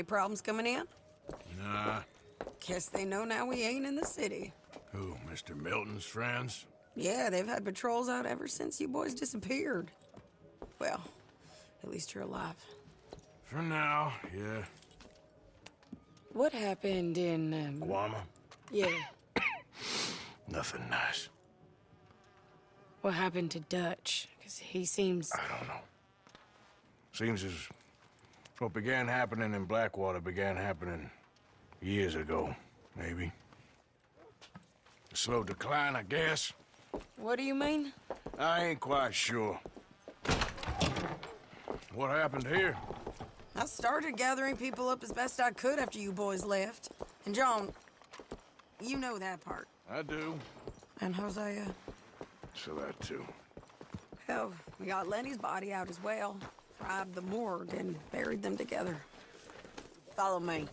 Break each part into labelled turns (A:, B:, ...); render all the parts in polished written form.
A: Any problems coming in?
B: Nah.
A: Guess they know now we ain't in the city.
B: Who, Mr. Milton's friends?
A: Yeah, they've had patrols out ever since you boys disappeared. Well, at least you're alive.
B: For now, yeah.
A: What happened in,
B: Guama?
A: Yeah.
B: Nothing nice.
A: What happened to Dutch? Because he seems...
B: I don't know. Seems as what began happening in Blackwater began happening years ago, maybe. A slow decline, I guess.
A: What do you mean?
B: I ain't quite sure. What happened here?
A: I started gathering people up as best I could after you boys left. And John, you know that part.
B: I do.
A: And Hosea?
B: So that too.
A: Hell, we got Lenny's body out as well. Robbed the morgue and buried them together. Follow me.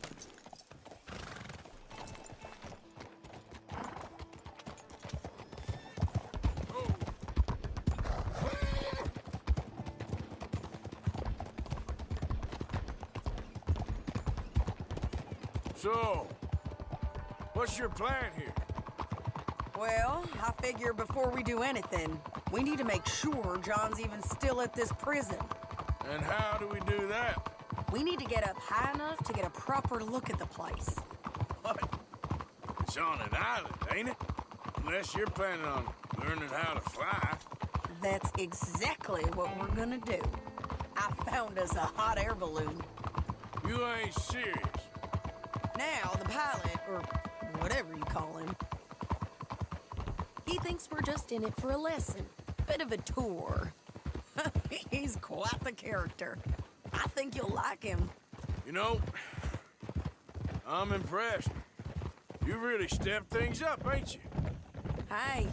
B: So, what's your plan here?
A: Well, I figure before we do anything, we need to make sure John's even still at this prison.
B: And how do we do that?
A: We need to get up high enough to get a proper look at the place.
B: What? It's on an island, ain't it? Unless you're planning on learning how to fly.
A: That's exactly what we're gonna do. I found us a hot air balloon.
B: You ain't serious.
A: Now, the pilot, or whatever you call him, he thinks we're just in it for a lesson. Bit of a tour. He's quite the character. I think you'll like him.
B: You know, I'm impressed. You really stepped things up, ain't you?
A: Hey,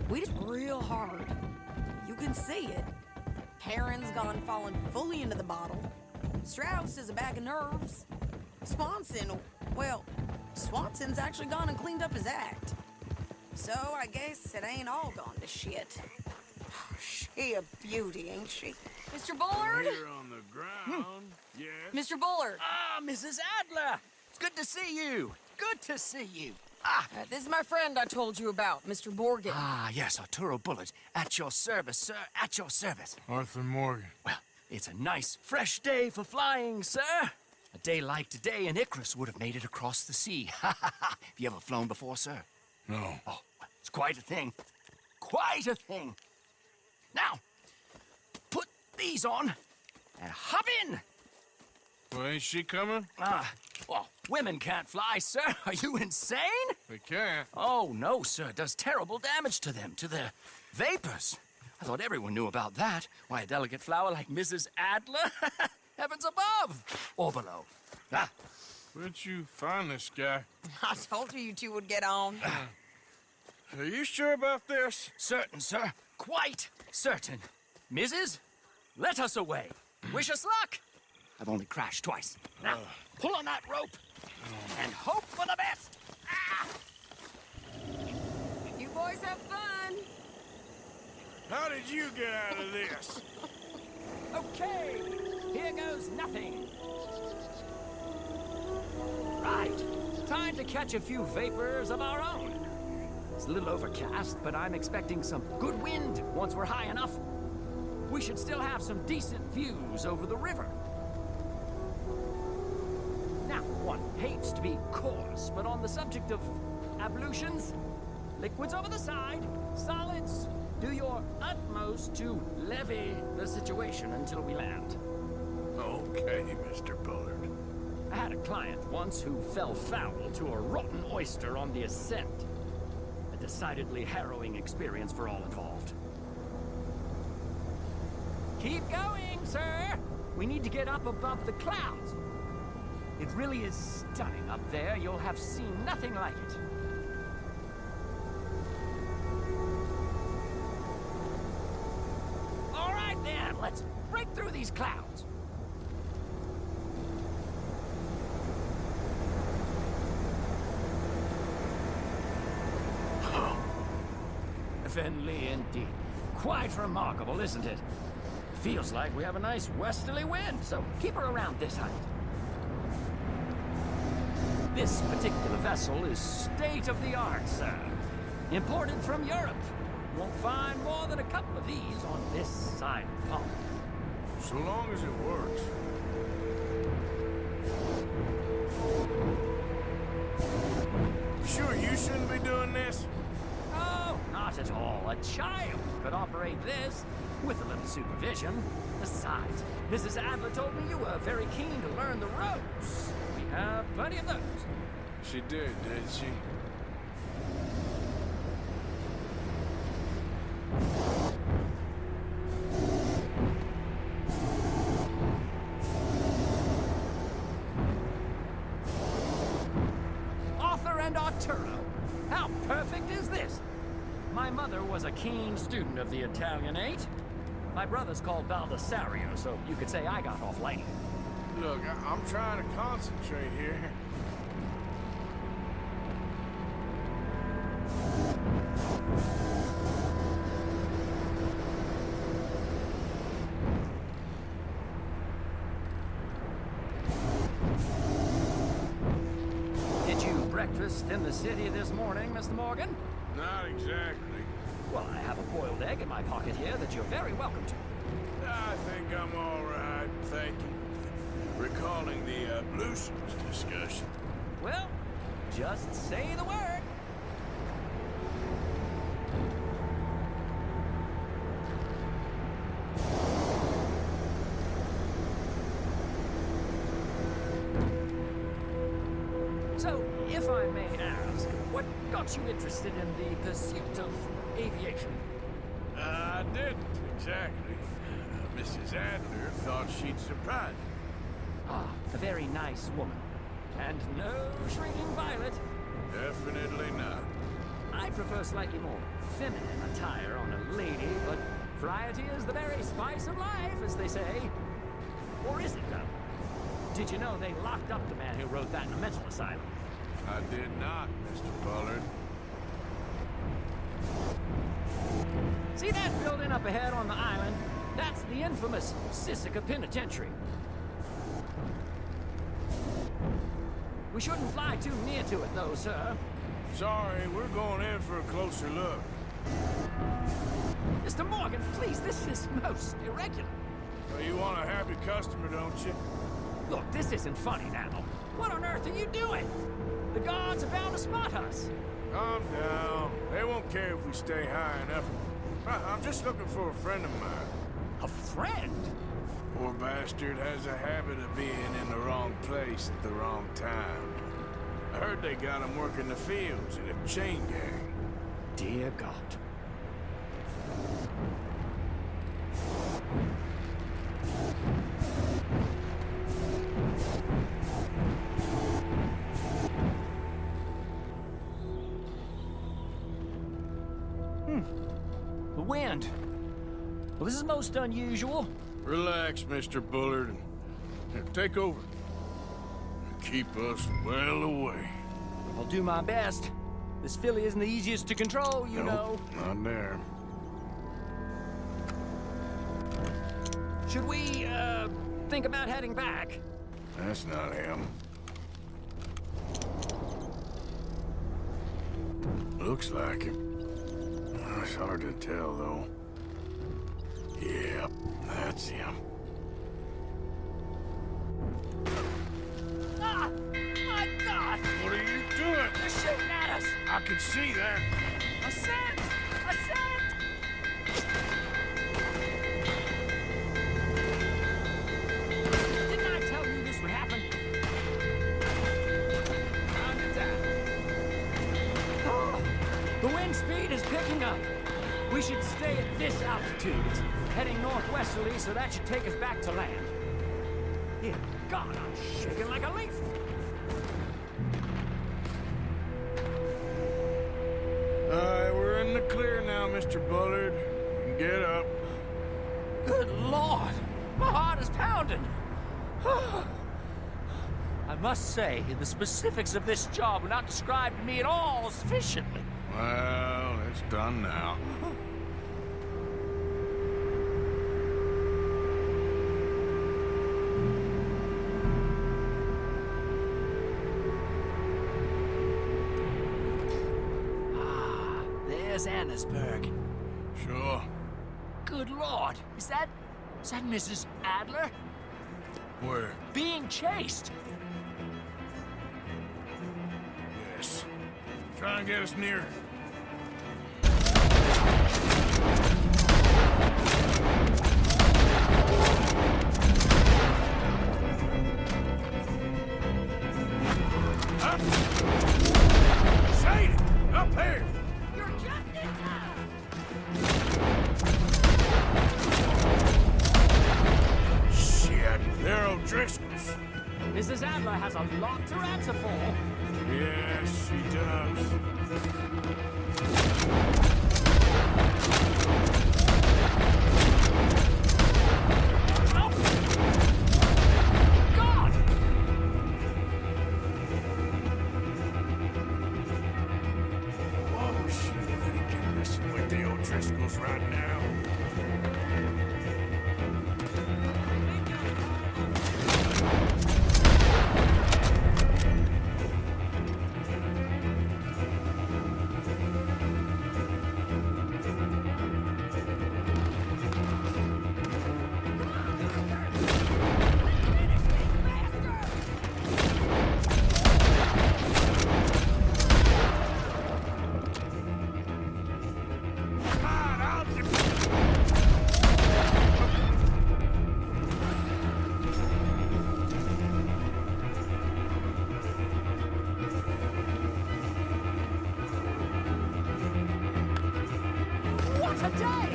A: we did real hard. You can see it. Heron's gone falling fully into the bottle. Strauss is a bag of nerves. Swanson, well, Swanson's actually gone and cleaned up his act. So I guess it ain't all gone to shit. She a beauty, ain't she? Mr. Bullard?
B: Here on the ground, yes.
A: Mr. Bullard!
C: Ah, Mrs. Adler! It's good to see you. Good to see you.
A: This is my friend I told you about, Mr. Morgan.
C: Yes, Arturo Bullard. At your service, sir. At your service.
B: Arthur Morgan.
C: Well, it's a nice, fresh day for flying, sir. A day like today, an Icarus would have made it across the sea. Have you ever flown before, sir?
B: No.
C: Oh, well, it's quite a thing. Quite a thing. Now, put these on and hop in.
B: Well, ain't she coming?
C: Well, women can't fly, sir. Are you insane?
B: They can't.
C: Oh, no, sir. It does terrible damage to them, to their vapors. I thought everyone knew about that. Why, a delicate flower like Mrs. Adler? Heavens above or below.
B: Where'd you find this guy?
A: I told you two would get on.
B: Are you sure about this?
C: Certain, sir. Quite certain. Mrs., let us away. Wish us luck. I've only crashed twice. Now, pull on that rope and hope for the best.
A: You boys have fun.
B: How did you get out of this?
C: Okay, here goes nothing. Right, time to catch a few vapors of our own. It's a little overcast, but I'm expecting some good wind once we're high enough. We should still have some decent views over the river. Now, one hates to be coarse, but on the subject of ablutions, liquids over the side, solids, do your utmost to levy the situation until we land.
B: Okay, Mr. Bullard.
C: I had a client once who fell foul to a rotten oyster on the ascent. A decidedly harrowing experience for all involved. Keep going, sir! We need to get up above the clouds. It really is stunning up there. You'll have seen nothing like it. All right, then. Let's break through these clouds. Heavenly indeed. Quite remarkable, isn't it? Feels like we have a nice westerly wind, so keep her around this height. This particular vessel is state-of-the-art, sir. Imported from Europe. You won't find more than a couple of these on this side of the pond.
B: So long as it works. Sure you shouldn't be doing this?
C: Oh, not at all. A child could operate this with a little supervision. Besides, Mrs. Adler told me you were very keen to learn the ropes. We have plenty of those.
B: She did she?
C: Arthur and Arturo. How perfect is this? My mother was a keen student of the Italianate. My brother's called Baldessario, so you could say I got off lightly.
B: Look, I'm trying to concentrate here.
C: Did you breakfast in the city this morning, Mr. Morgan?
B: Not exactly.
C: Well, I have a boiled egg in my pocket here that you're very welcome to.
B: I think I'm all right, thank you. Recalling the ablutions discussion.
C: Well, just say the word. So, if I may ask, what got you interested in the pursuit of aviation?
B: I didn't, exactly. Mrs. Adler thought she'd surprise me.
C: Ah, a very nice woman. And no shrieking violet.
B: Definitely not.
C: I prefer slightly more feminine attire on a lady, but variety is the very spice of life, as they say. Or is it, though? Did you know they locked up the man who wrote that in a mental asylum?
B: I did not, Mr. Bullard.
C: See that building up ahead on the island? That's the infamous Sisika Penitentiary. We shouldn't fly too near to it, though, sir.
B: Sorry, we're going in for a closer look.
C: Mr. Morgan, please, this is most irregular.
B: Well, you want a happy customer, don't you?
C: Look, this isn't funny now. What on earth are you doing? The guards are bound to spot us.
B: Calm down. They won't care if we stay high enough. I'm just looking for a friend of mine.
C: A friend?
B: Poor bastard has a habit of being in the wrong place at the wrong time. I heard they got him working the fields in a chain gang.
C: Dear God. The wind. Well, this is most unusual.
B: Relax, Mr. Bullard. Here, take over. Keep us well away.
C: I'll do my best. This filly isn't the easiest to control, you know.
B: Not there.
C: Should we, think about heading back?
B: That's not him. Looks like him. It's hard to tell, though. Yep, that's him.
C: Ah! My God!
B: What are you doing?
C: They're shooting at us!
B: I can see that.
C: A scent! A scent! Didn't I tell you this would happen? Round it down. Oh, the wind speed is picking up. We should stay at this altitude. It's heading northwesterly, so that should take us back to land. Dear God, I'm shaking like a leaf.
B: We're in the clear now, Mr. Bullard. You can get up.
C: Good Lord! My heart is pounding! I must say, the specifics of this job were not described to me at all sufficiently.
B: Well, it's done now.
C: Miss Annesburg?
B: Sure.
C: Good Lord, is that Mrs. Adler?
B: Where?
C: Being chased.
B: Yes. Try and get us near. Up! Shade! Up here!
A: You're just in time!
B: Shit, they're O'Driscoll's.
C: Mrs. Adler has a lot to answer for.
B: Yes, she does.
C: Oh! God!
B: What was she thinking, messing with the O'Driscolls right now?
C: What a day!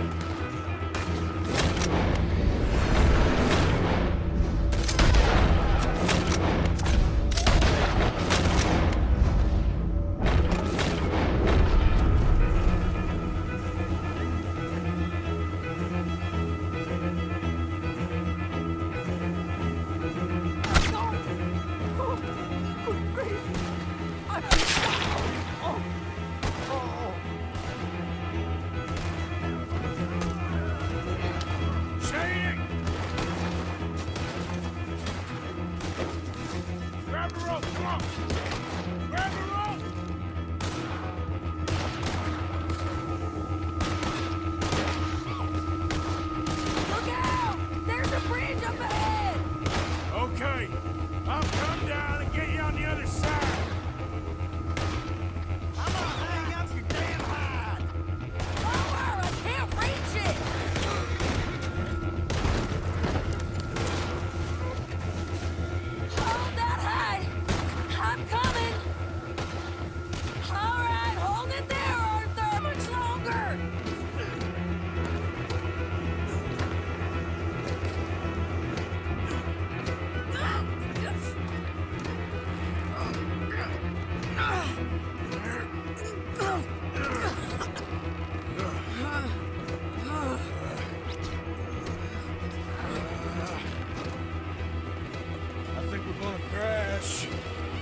B: Shading! Grab the rope, come on! Grab the rope!
A: Look out! There's a bridge up ahead!
B: Okay, I'll come down and get you on the other side.
A: I'm gonna hang up your damn hide! Lower! I can't reach it! Hold that hide! I'm coming! Alright, hold it there, Arthur! Much longer!
B: I think we're gonna crash.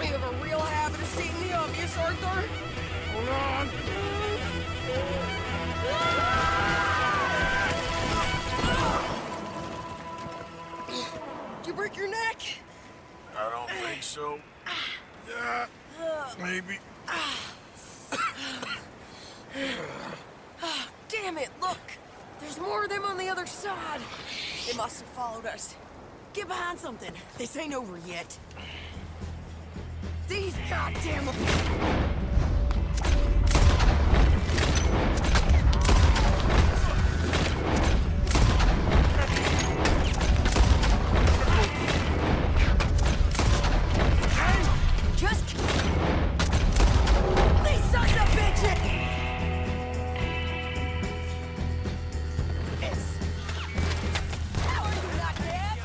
A: We have a real habit of seeing the obvious, Arthur.
B: Hold on.
A: Did you break your neck?
B: I don't think so. Maybe.
A: Damn it, look! There's more of them on the other side. They must have followed us. Get behind something. This ain't over yet. These goddamn... Just... These sons of bitches! How are you not dead?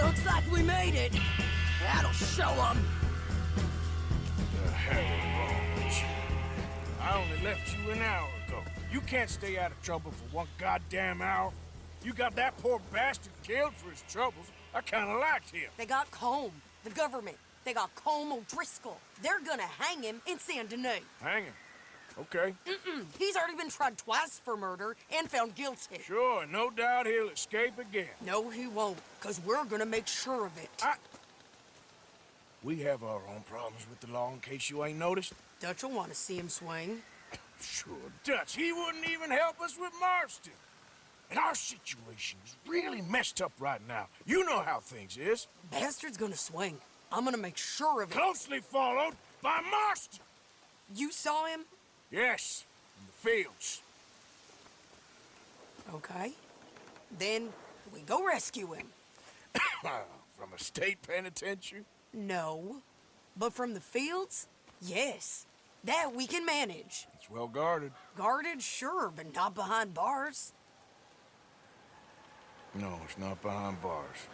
A: Looks like we made it. That'll show them.
B: The hell is wrong with you? I only left you an hour ago. You can't stay out of trouble for one goddamn hour. You got that poor bastard killed for his troubles. I kinda liked him.
A: They got Combe, the government. They got Combe O'Driscoll. They're gonna hang him in Saint Denis.
B: Hang him. Okay.
A: He's already been tried twice for murder and found guilty.
B: Sure, no doubt he'll escape again.
A: No, he won't, because we're gonna make sure of it.
B: We have our own problems with the law in case you ain't noticed.
A: Dutch will want to see him swing.
B: Sure, Dutch, he wouldn't even help us with Marston. And our situation is really messed up right now. You know how things is.
A: Bastard's gonna swing. I'm gonna make sure of it.
B: Closely followed by Marston.
A: You saw him?
B: Yes, in the fields.
A: Okay. Then we go rescue him.
B: From a state penitentiary?
A: No. But from the fields? Yes. That we can manage.
B: It's well guarded.
A: Guarded, sure, but not behind bars.
B: No, it's not behind bars.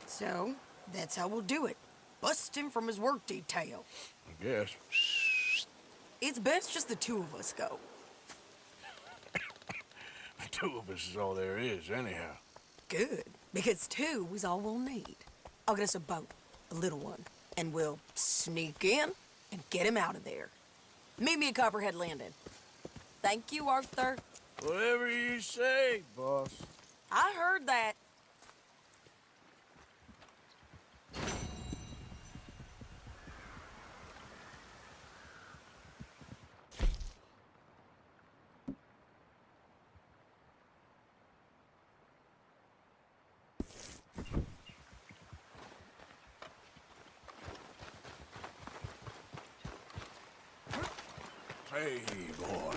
A: So, that's how we'll do it. Bust him from his work detail.
B: I guess.
A: It's best just the two of us go.
B: The two of us is all there is, anyhow.
A: Good, because two is all we'll need. I'll get us a boat, a little one, and we'll sneak in and get him out of there. Meet me at Copperhead Landing. Thank you, Arthur.
B: Whatever you say, boss.
A: I heard that.
B: Hey, boy.